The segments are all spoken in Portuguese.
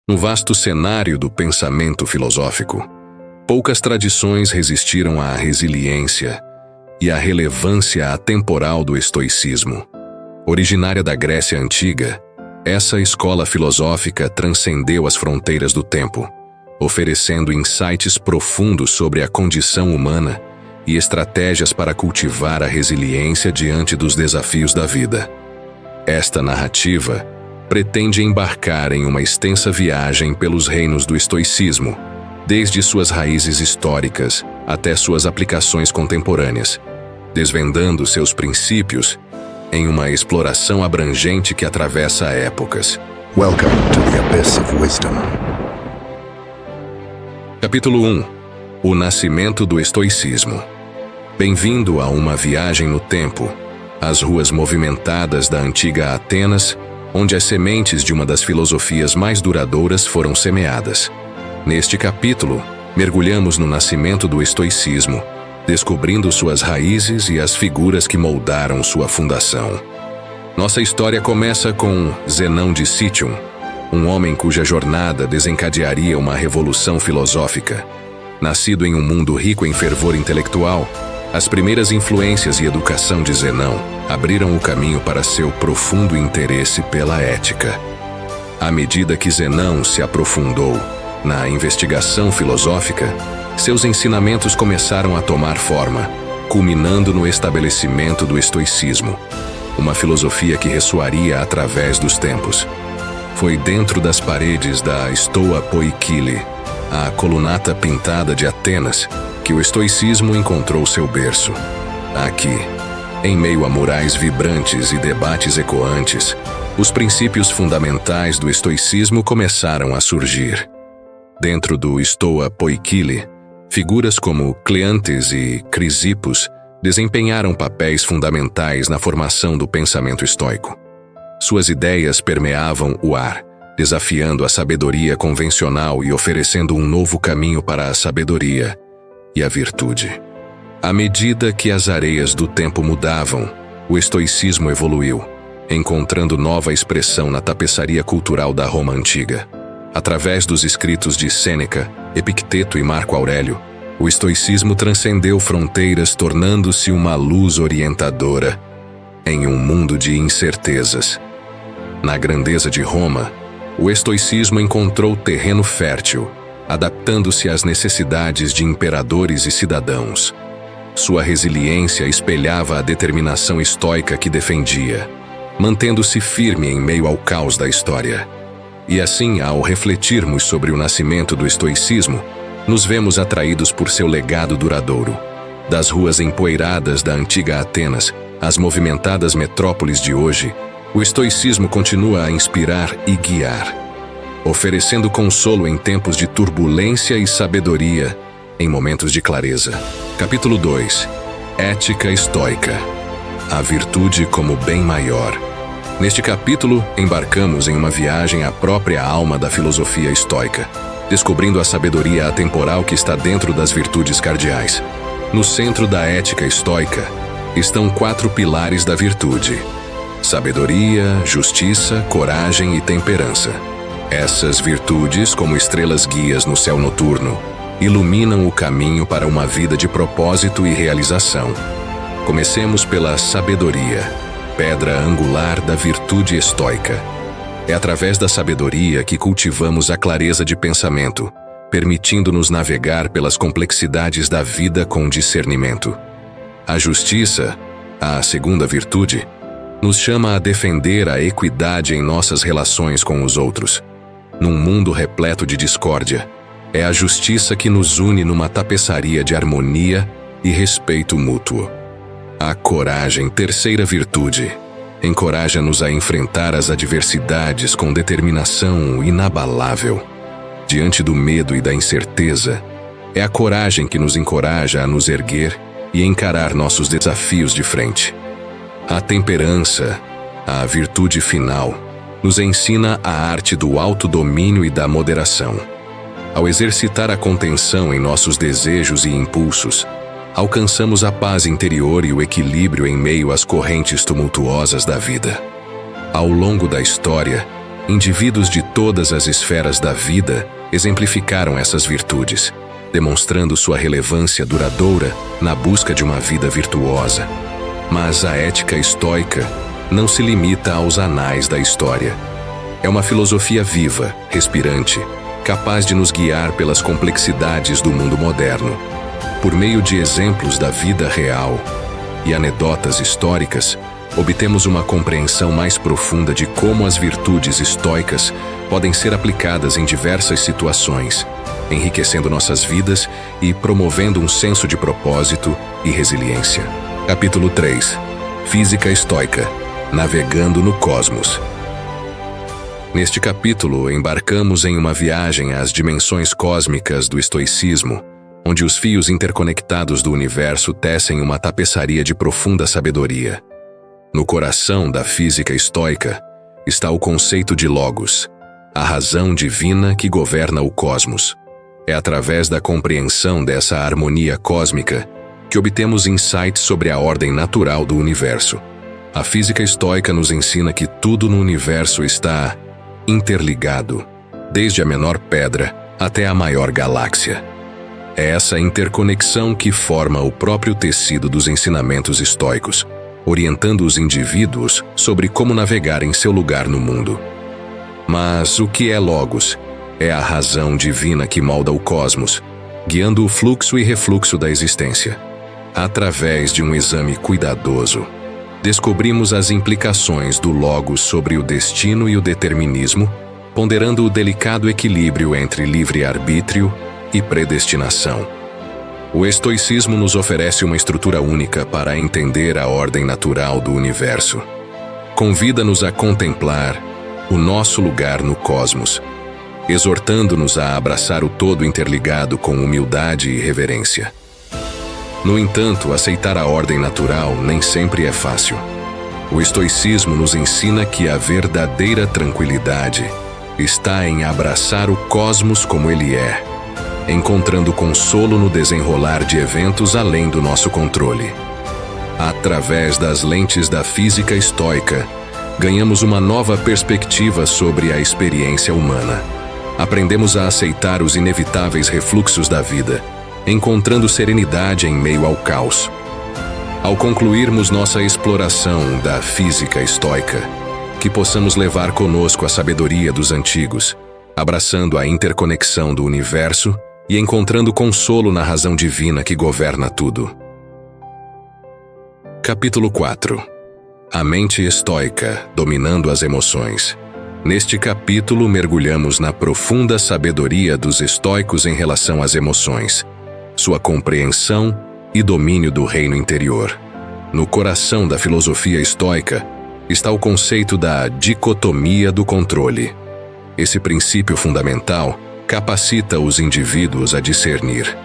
No vasto cenário do pensamento filosófico, poucas tradições resistiram à resiliência e à relevância atemporal do estoicismo. Originária da Grécia Antiga, essa escola filosófica transcendeu as fronteiras do tempo, oferecendo insights profundos sobre a condição humana e estratégias para cultivar a resiliência diante dos desafios da vida. Esta narrativa pretende embarcar em uma extensa viagem pelos reinos do estoicismo, desde suas raízes históricas até suas aplicações contemporâneas, desvendando seus princípios em uma exploração abrangente que atravessa épocas. Welcome to the Abyss of Wisdom. Capítulo 1. O nascimento do estoicismo. Bem-vindo a uma viagem no tempo, às ruas movimentadas da antiga Atenas, onde as sementes de uma das filosofias mais duradouras foram semeadas. Neste capítulo, mergulhamos no nascimento do estoicismo, descobrindo suas raízes e as figuras que moldaram sua fundação. Nossa história começa com Zenão de Cítion, um homem cuja jornada desencadearia uma revolução filosófica. Nascido em um mundo rico em fervor intelectual, as primeiras influências e educação de Zenão abriram o caminho para seu profundo interesse pela ética. À medida que Zenão se aprofundou na investigação filosófica, seus ensinamentos começaram a tomar forma, culminando no estabelecimento do estoicismo, uma filosofia que ressoaria através dos tempos. Foi dentro das paredes da Stoa Poikile, a colunata pintada de Atenas, que o estoicismo encontrou seu berço. Aqui, em meio a murais vibrantes e debates ecoantes, os princípios fundamentais do estoicismo começaram a surgir. Dentro do Stoa Poikile, figuras como Cleantes e Crisippos desempenharam papéis fundamentais na formação do pensamento estoico. Suas ideias permeavam o ar, desafiando a sabedoria convencional e oferecendo um novo caminho para a sabedoria e a virtude. À medida que as areias do tempo mudavam, o estoicismo evoluiu, encontrando nova expressão na tapeçaria cultural da Roma antiga. Através dos escritos de Sêneca, Epicteto e Marco Aurélio, o estoicismo transcendeu fronteiras, tornando-se uma luz orientadora em um mundo de incertezas. Na grandeza de Roma, o estoicismo encontrou terreno fértil, adaptando-se às necessidades de imperadores e cidadãos. Sua resiliência espelhava a determinação estoica que defendia, mantendo-se firme em meio ao caos da história. E assim, ao refletirmos sobre o nascimento do estoicismo, nos vemos atraídos por seu legado duradouro. Das ruas empoeiradas da antiga Atenas às movimentadas metrópoles de hoje, o estoicismo continua a inspirar e guiar, oferecendo consolo em tempos de turbulência e sabedoria em momentos de clareza. Capítulo 2. Ética estoica. A virtude como bem maior. Neste capítulo, embarcamos em uma viagem à própria alma da filosofia estoica, descobrindo a sabedoria atemporal que está dentro das virtudes cardeais. No centro da ética estoica estão 4 pilares da virtude: sabedoria, justiça, coragem e temperança. Essas virtudes, como estrelas guias no céu noturno, iluminam o caminho para uma vida de propósito e realização. Comecemos pela sabedoria, pedra angular da virtude estoica. É através da sabedoria que cultivamos a clareza de pensamento, permitindo-nos navegar pelas complexidades da vida com discernimento. A justiça, a segunda virtude, nos chama a defender a equidade em nossas relações com os outros. Num mundo repleto de discórdia, é a justiça que nos une numa tapeçaria de harmonia e respeito mútuo. A coragem, terceira virtude, encoraja-nos a enfrentar as adversidades com determinação inabalável. Diante do medo e da incerteza, é a coragem que nos encoraja a nos erguer e encarar nossos desafios de frente. A temperança, a virtude final, nos ensina a arte do autodomínio e da moderação. Ao exercitar a contenção em nossos desejos e impulsos, alcançamos a paz interior e o equilíbrio em meio às correntes tumultuosas da vida. Ao longo da história, indivíduos de todas as esferas da vida exemplificaram essas virtudes, demonstrando sua relevância duradoura na busca de uma vida virtuosa. Mas a ética estoica não se limita aos anais da história. É uma filosofia viva, respirante, capaz de nos guiar pelas complexidades do mundo moderno. Por meio de exemplos da vida real e anedotas históricas, obtemos uma compreensão mais profunda de como as virtudes estoicas podem ser aplicadas em diversas situações, enriquecendo nossas vidas e promovendo um senso de propósito e resiliência. Capítulo 3. Física estoica. Navegando no cosmos. Neste capítulo, embarcamos em uma viagem às dimensões cósmicas do estoicismo, onde os fios interconectados do universo tecem uma tapeçaria de profunda sabedoria. No coração da física estoica está o conceito de Logos, a razão divina que governa o cosmos. É através da compreensão dessa harmonia cósmica que obtemos insights sobre a ordem natural do universo. A física estoica nos ensina que tudo no universo está interligado, desde a menor pedra até a maior galáxia. É essa interconexão que forma o próprio tecido dos ensinamentos estoicos, orientando os indivíduos sobre como navegar em seu lugar no mundo. Mas o que é Logos? É a razão divina que molda o cosmos, guiando o fluxo e refluxo da existência. Através de um exame cuidadoso, descobrimos as implicações do Logos sobre o destino e o determinismo, ponderando o delicado equilíbrio entre livre-arbítrio e predestinação. O estoicismo nos oferece uma estrutura única para entender a ordem natural do universo. Convida-nos a contemplar o nosso lugar no cosmos, exortando-nos a abraçar o todo interligado com humildade e reverência. No entanto, aceitar a ordem natural nem sempre é fácil. O estoicismo nos ensina que a verdadeira tranquilidade está em abraçar o cosmos como ele é, encontrando consolo no desenrolar de eventos além do nosso controle. Através das lentes da física estoica, ganhamos uma nova perspectiva sobre a experiência humana. Aprendemos a aceitar os inevitáveis refluxos da vida, encontrando serenidade em meio ao caos. Ao concluirmos nossa exploração da física estoica, que possamos levar conosco a sabedoria dos antigos, abraçando a interconexão do universo e encontrando consolo na razão divina que governa tudo. Capítulo 4. A mente estoica dominando as emoções. Neste capítulo, mergulhamos na profunda sabedoria dos estoicos em relação às emoções, sua compreensão e domínio do reino interior. No coração da filosofia estoica está o conceito da dicotomia do controle. Esse princípio fundamental capacita os indivíduos a discernir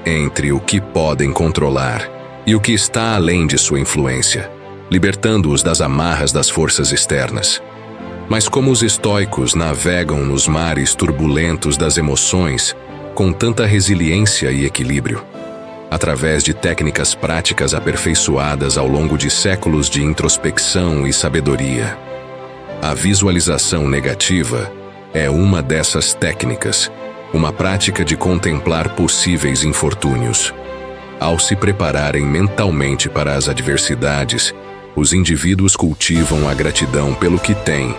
entre o que podem controlar e o que está além de sua influência, libertando-os das amarras das forças externas. Mas como os estoicos navegam nos mares turbulentos das emoções com tanta resiliência e equilíbrio? Através de técnicas práticas aperfeiçoadas ao longo de séculos de introspecção e sabedoria. A visualização negativa é uma dessas técnicas, uma prática de contemplar possíveis infortúnios. Ao se prepararem mentalmente para as adversidades, os indivíduos cultivam a gratidão pelo que têm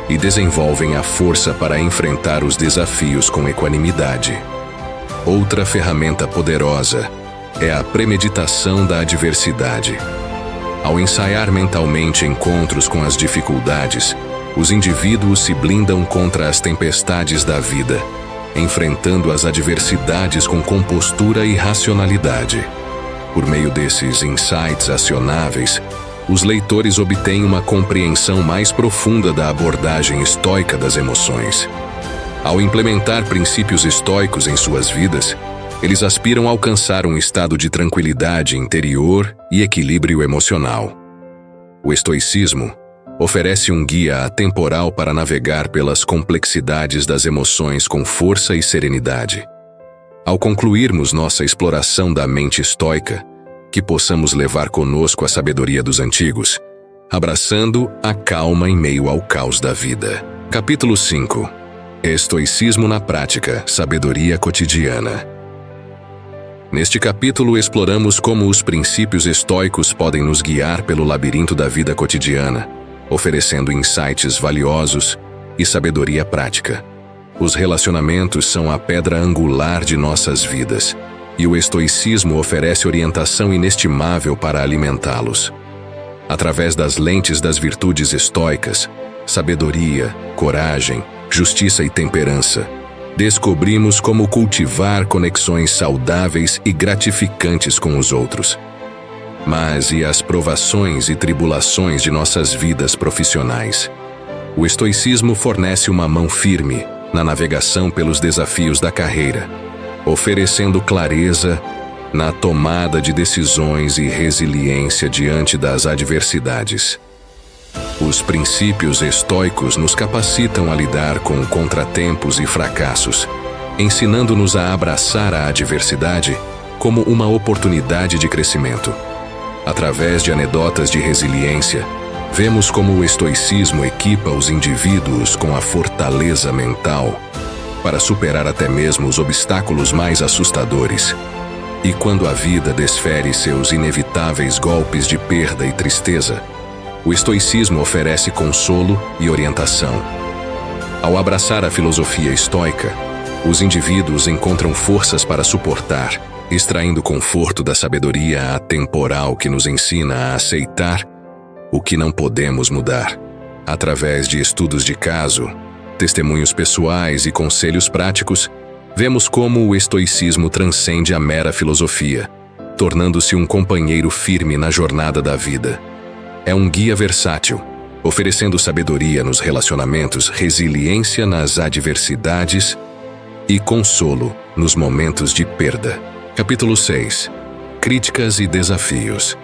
e desenvolvem a força para enfrentar os desafios com equanimidade. Outra ferramenta poderosa é a premeditação da adversidade. Ao ensaiar mentalmente encontros com as dificuldades, os indivíduos se blindam contra as tempestades da vida, enfrentando as adversidades com compostura e racionalidade. Por meio desses insights acionáveis, os leitores obtêm uma compreensão mais profunda da abordagem estoica das emoções. Ao implementar princípios estoicos em suas vidas, eles aspiram a alcançar um estado de tranquilidade interior e equilíbrio emocional. O estoicismo oferece um guia atemporal para navegar pelas complexidades das emoções com força e serenidade. Ao concluirmos nossa exploração da mente estoica, que possamos levar conosco a sabedoria dos antigos, abraçando a calma em meio ao caos da vida. Capítulo 5. Estoicismo na prática, sabedoria cotidiana. Neste capítulo exploramos como os princípios estoicos podem nos guiar pelo labirinto da vida cotidiana, oferecendo insights valiosos e sabedoria prática. Os relacionamentos são a pedra angular de nossas vidas, e o estoicismo oferece orientação inestimável para alimentá-los. Através das lentes das virtudes estoicas, sabedoria, coragem, justiça e temperança, descobrimos como cultivar conexões saudáveis e gratificantes com os outros. Mas e as provações e tribulações de nossas vidas profissionais? O estoicismo fornece uma mão firme na navegação pelos desafios da carreira, oferecendo clareza na tomada de decisões e resiliência diante das adversidades. Os princípios estoicos nos capacitam a lidar com contratempos e fracassos, ensinando-nos a abraçar a adversidade como uma oportunidade de crescimento. Através de anedotas de resiliência, vemos como o estoicismo equipa os indivíduos com a fortaleza mental para superar até mesmo os obstáculos mais assustadores. E quando a vida desfere seus inevitáveis golpes de perda e tristeza, o estoicismo oferece consolo e orientação. Ao abraçar a filosofia estoica, os indivíduos encontram forças para suportar, extraindo conforto da sabedoria atemporal que nos ensina a aceitar o que não podemos mudar. Através de estudos de caso, testemunhos pessoais e conselhos práticos, vemos como o estoicismo transcende a mera filosofia, tornando-se um companheiro firme na jornada da vida. É um guia versátil, oferecendo sabedoria nos relacionamentos, resiliência nas adversidades e consolo nos momentos de perda. Capítulo 6. Críticas e desafios.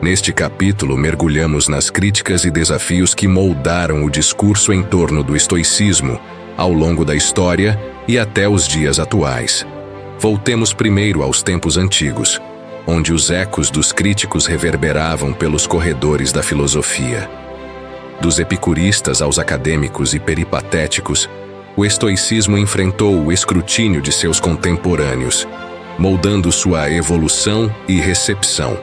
Neste capítulo, mergulhamos nas críticas e desafios que moldaram o discurso em torno do estoicismo ao longo da história e até os dias atuais. Voltemos primeiro aos tempos antigos, onde os ecos dos críticos reverberavam pelos corredores da filosofia. Dos epicuristas aos acadêmicos e peripatéticos, o estoicismo enfrentou o escrutínio de seus contemporâneos, moldando sua evolução e recepção.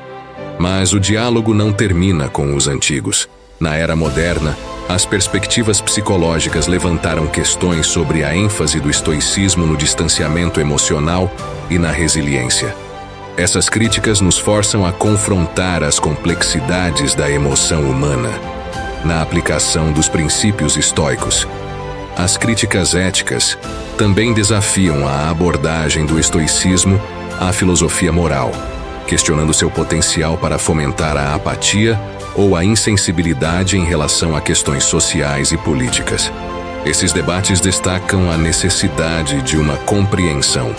Mas o diálogo não termina com os antigos. Na era moderna, as perspectivas psicológicas levantaram questões sobre a ênfase do estoicismo no distanciamento emocional e na resiliência. Essas críticas nos forçam a confrontar as complexidades da emoção humana na aplicação dos princípios estoicos. As críticas éticas também desafiam a abordagem do estoicismo à filosofia moral, questionando seu potencial para fomentar a apatia ou a insensibilidade em relação a questões sociais e políticas. Esses debates destacam a necessidade de uma compreensão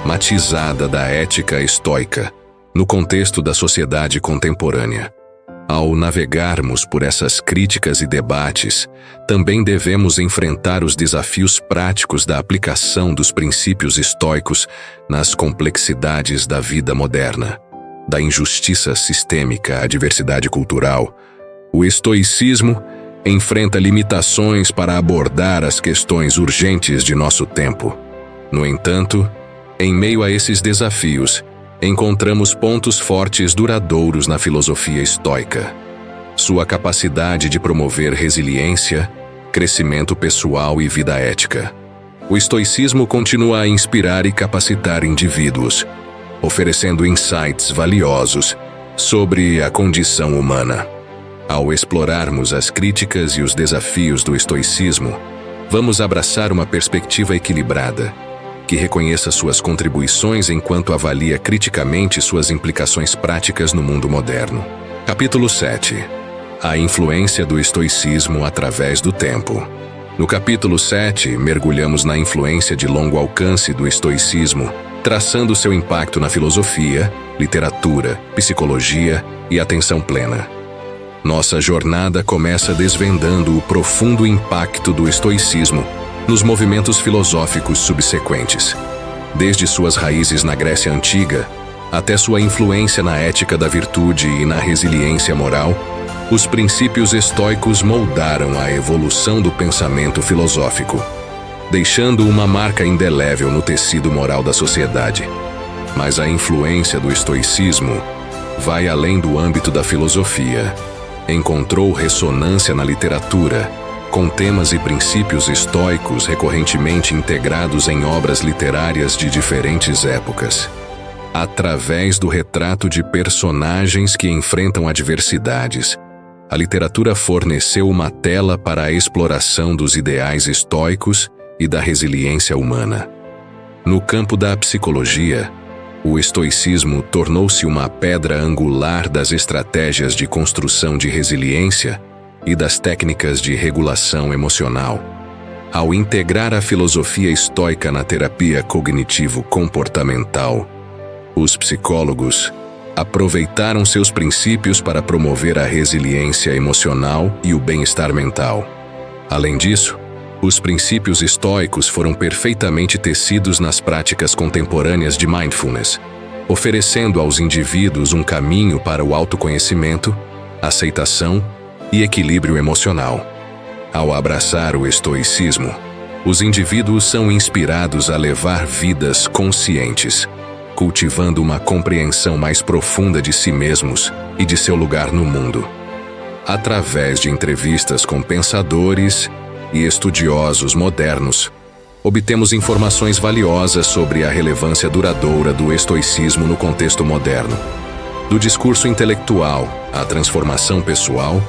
matizada da ética estoica no contexto da sociedade contemporânea. Ao navegarmos por essas críticas e debates, também devemos enfrentar os desafios práticos da aplicação dos princípios estoicos nas complexidades da vida moderna. Da injustiça sistêmica à diversidade cultural, o estoicismo enfrenta limitações para abordar as questões urgentes de nosso tempo. No entanto, em meio a esses desafios, encontramos pontos fortes duradouros na filosofia estoica. Sua capacidade de promover resiliência, crescimento pessoal e vida ética. O estoicismo continua a inspirar e capacitar indivíduos, oferecendo insights valiosos sobre a condição humana. Ao explorarmos as críticas e os desafios do estoicismo, vamos abraçar uma perspectiva equilibrada, que reconheça suas contribuições enquanto avalia criticamente suas implicações práticas no mundo moderno. Capítulo 7. A influência do estoicismo através do tempo. No capítulo 7, mergulhamos na influência de longo alcance do estoicismo, traçando seu impacto na filosofia, literatura, psicologia e atenção plena. Nossa jornada começa desvendando o profundo impacto do estoicismo nos movimentos filosóficos subsequentes, desde suas raízes na Grécia Antiga até sua influência na ética da virtude e na resiliência moral. Os princípios estoicos moldaram a evolução do pensamento filosófico, deixando uma marca indelével no tecido moral da sociedade. Mas a influência do estoicismo vai além do âmbito da filosofia. Encontrou ressonância na literatura, com temas e princípios estoicos recorrentemente integrados em obras literárias de diferentes épocas. Através do retrato de personagens que enfrentam adversidades, a literatura forneceu uma tela para a exploração dos ideais estoicos e da resiliência humana. No campo da psicologia, o estoicismo tornou-se uma pedra angular das estratégias de construção de resiliência e das técnicas de regulação emocional. Ao integrar a filosofia estoica na terapia cognitivo-comportamental, os psicólogos aproveitaram seus princípios para promover a resiliência emocional e o bem-estar mental. Além disso, os princípios estoicos foram perfeitamente tecidos nas práticas contemporâneas de mindfulness, oferecendo aos indivíduos um caminho para o autoconhecimento, aceitação e equilíbrio emocional. Ao abraçar o estoicismo, os indivíduos são inspirados a levar vidas conscientes, cultivando uma compreensão mais profunda de si mesmos e de seu lugar no mundo. Através de entrevistas com pensadores e estudiosos modernos, obtemos informações valiosas sobre a relevância duradoura do estoicismo no contexto moderno. Do discurso intelectual à transformação pessoal,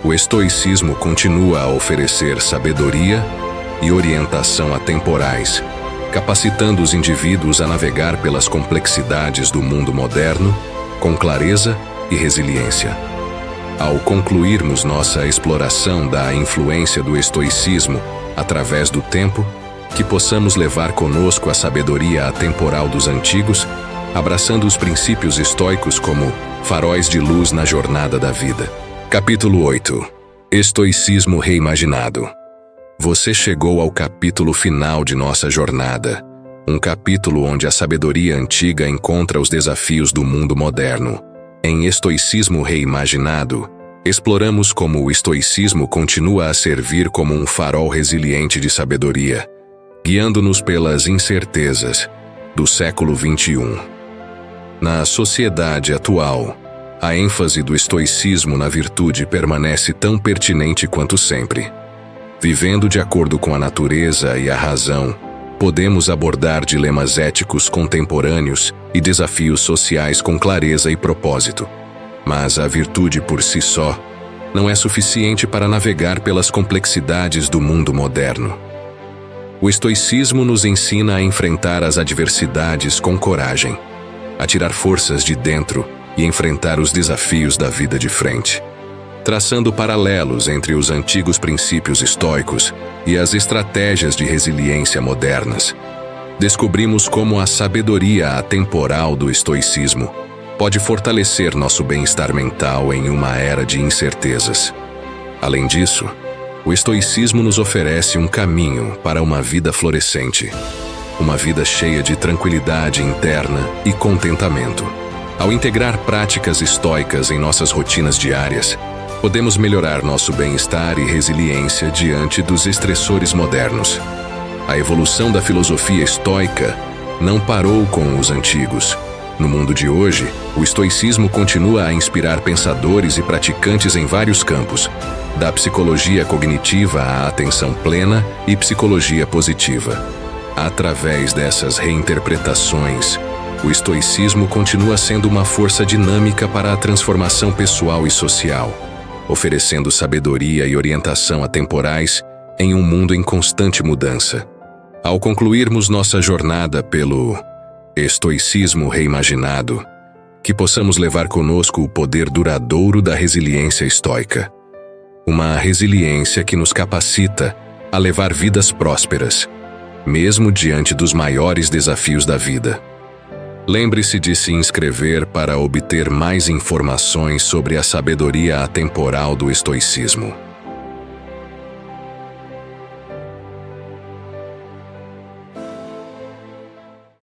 o estoicismo continua a oferecer sabedoria e orientação atemporais, capacitando os indivíduos a navegar pelas complexidades do mundo moderno com clareza e resiliência. Ao concluirmos nossa exploração da influência do estoicismo através do tempo, que possamos levar conosco a sabedoria atemporal dos antigos, abraçando os princípios estoicos como faróis de luz na jornada da vida. Capítulo 8. Estoicismo reimaginado. Você chegou ao capítulo final de nossa jornada, um capítulo onde a sabedoria antiga encontra os desafios do mundo moderno. Em Estoicismo Reimaginado, exploramos como o estoicismo continua a servir como um farol resiliente de sabedoria, guiando-nos pelas incertezas do século XXI. Na sociedade atual, a ênfase do estoicismo na virtude permanece tão pertinente quanto sempre. Vivendo de acordo com a natureza e a razão, podemos abordar dilemas éticos contemporâneos e desafios sociais com clareza e propósito. Mas a virtude por si só não é suficiente para navegar pelas complexidades do mundo moderno. O estoicismo nos ensina a enfrentar as adversidades com coragem, a tirar forças de dentro e enfrentar os desafios da vida de frente. Traçando paralelos entre os antigos princípios estoicos e as estratégias de resiliência modernas, descobrimos como a sabedoria atemporal do estoicismo pode fortalecer nosso bem-estar mental em uma era de incertezas. Além disso, o estoicismo nos oferece um caminho para uma vida florescente, uma vida cheia de tranquilidade interna e contentamento. Ao integrar práticas estoicas em nossas rotinas diárias, podemos melhorar nosso bem-estar e resiliência diante dos estressores modernos. A evolução da filosofia estoica não parou com os antigos. No mundo de hoje, o estoicismo continua a inspirar pensadores e praticantes em vários campos, da psicologia cognitiva à atenção plena e psicologia positiva. Através dessas reinterpretações, o estoicismo continua sendo uma força dinâmica para a transformação pessoal e social, oferecendo sabedoria e orientação atemporais em um mundo em constante mudança. Ao concluirmos nossa jornada pelo estoicismo reimaginado, que possamos levar conosco o poder duradouro da resiliência estoica. Uma resiliência que nos capacita a levar vidas prósperas, mesmo diante dos maiores desafios da vida. Lembre-se de se inscrever para obter mais informações sobre a sabedoria atemporal do estoicismo.